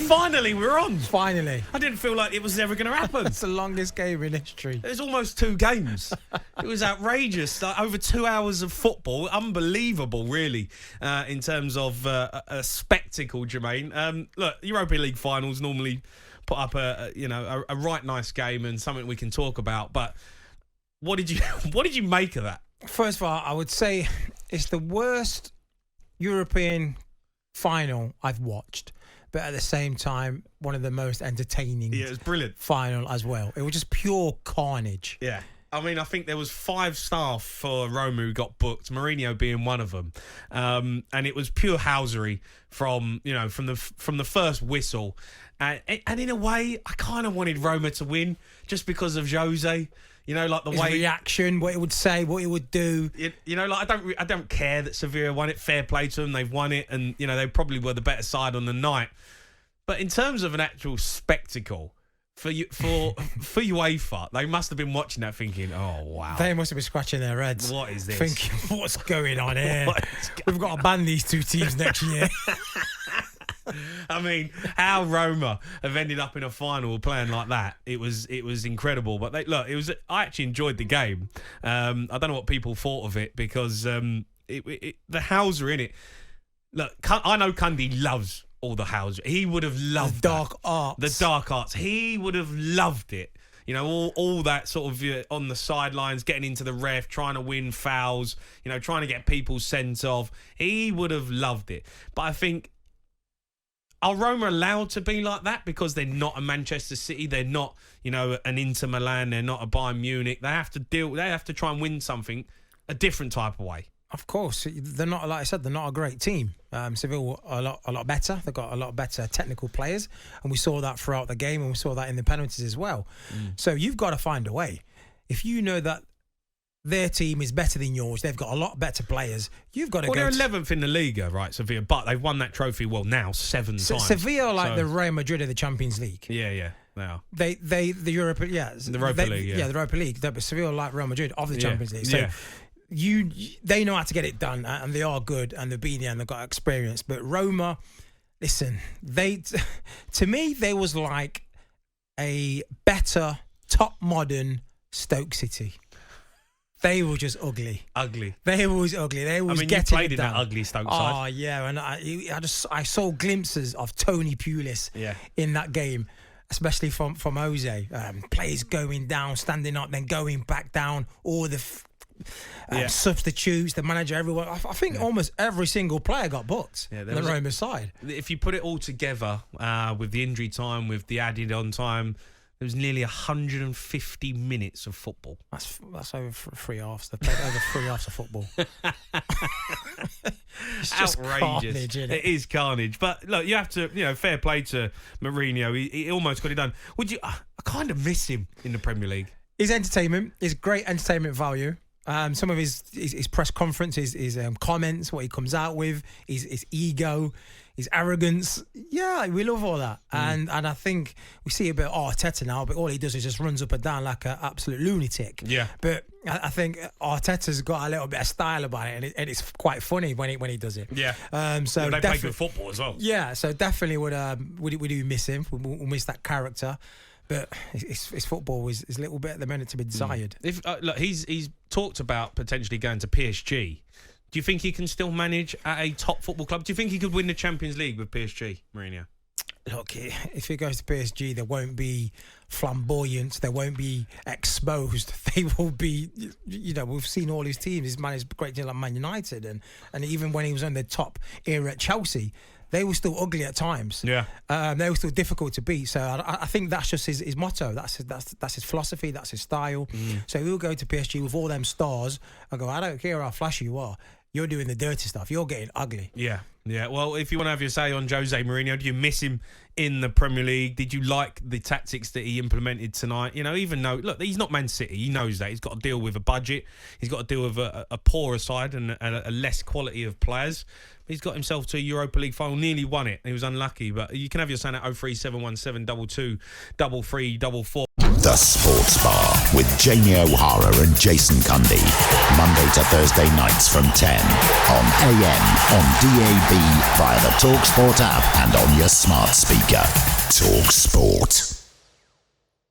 mate. Finally, we're on. Finally. I didn't feel like it was ever going to happen. It's the longest game in history. It was almost 2 games. It was outrageous. Like, over 2 hours of football. Unbelievable, really, in terms of a spectacle, Jermaine. Look, Europa League finals normally put up a right nice game and something we can talk about. But what did you make of that? First of all, I would say it's the worst European final I've watched, but at the same time, one of the most entertaining. Yeah, it was brilliant. Final as well. It was just pure carnage. Yeah. I mean, I think there was 5 staff for Roma who got booked, Mourinho being one of them, and it was pure housery from the first whistle, and in a way, I kind of wanted Roma to win just because of Jose. Like the His way reaction, what he would say, what he would do. I don't care that Sevilla won it. Fair play to them, they've won it, and they probably were the better side on the night. But in terms of an actual spectacle for UEFA, they must have been watching that thinking, "Oh wow!" They must have been scratching their heads. What is this? Thinking, what's going on here? We've got to ban these 2 teams next year. I mean, how Roma have ended up in a final playing like that, it was incredible. But I actually enjoyed the game. I don't know what people thought of it because the Hauser in it. Look, I know Cundy loves all the Hauser. He would have loved the dark arts. The dark arts. He would have loved it. All that sort of on the sidelines, getting into the ref, trying to win fouls, trying to get people sent off. He would have loved it. But I think, are Roma allowed to be like that because they're not a Manchester City? They're not, an Inter Milan. They're not a Bayern Munich. They have to try and win something a different type of way. Of course, they're not, like I said, they're not a great team. Seville are a lot better. They've got a lot better technical players, and we saw that throughout the game, and we saw that in the penalties as well. So you've got to find a way. If you know that their team is better than yours, they've got a lot better players, you've got to go... Well, they're 11th in the Liga, right, Sevilla, but they've won that trophy, now 7 times. Sevilla are like the Real Madrid of the Champions League. Yeah, they are. The Europa League, the Europa League, yeah. The Europa League, but Sevilla are like Real Madrid of the Champions League. So they know how to get it done, and they are good, and they've been there, and they've got experience. But Roma, listen, to me, they was like a better, top modern Stoke City. They were just ugly. They were always ugly. They was getting you played in that ugly Stoke side. Oh yeah, and I saw glimpses of Tony Pulis in that game, especially from Jose. Players going down, standing up, then going back down. All the substitutes, the manager, everyone. I think almost every single player got booked on the Roma side. If you put it all together, with the injury time, with the added on time, there was nearly 150 minutes of football. That's over 3 halves. They played over 3 halves of football. It's just outrageous. Carnage, isn't it? It is carnage. But look, you have to, fair play to Mourinho. He almost got it done. I kind of miss him in the Premier League. His entertainment is great entertainment value. Some of his press conference, his comments, what he comes out with, his ego, his arrogance. Yeah, we love all that. And I think we see a bit of Arteta now, but all he does is just runs up and down like an absolute lunatic. Yeah. But I think Arteta's got a little bit of style about it, and it's quite funny when he does it. Yeah. So they play good football as well. Yeah. So definitely we do miss him. We'll miss that character. But his football is a little bit at the minute to be desired. If look, he's talked about potentially going to PSG. Do you think he can still manage at a top football club? Do you think he could win the Champions League with PSG, Mourinho? Look, if he goes to PSG, they won't be flamboyant. They won't be exposed. They will be, we've seen all his teams. He's managed great deal like Man United, and even when he was on the top era at Chelsea, they were still ugly at times. Yeah, they were still difficult to beat. So I think that's just his motto. That's his philosophy. That's his style. So he'll go to PSG with all them stars and go, I don't care how flashy you are. You're doing the dirty stuff. You're getting ugly. Yeah. Well, if you want to have your say on Jose Mourinho, do you miss him in the Premier League? Did you like the tactics that he implemented tonight? Even though, look, he's not Man City. He knows that. He's got to deal with a budget. He's got to deal with a poorer side and a less quality of players. He's got himself to a Europa League final, nearly won it. He was unlucky. But you can have your say at 03717 22 3344. The Sports Bar with Jamie O'Hara and Jason Cundy. Monday to Thursday nights from 10 on AM, on DAB, via the TalkSport app and on your smart speaker. TalkSport.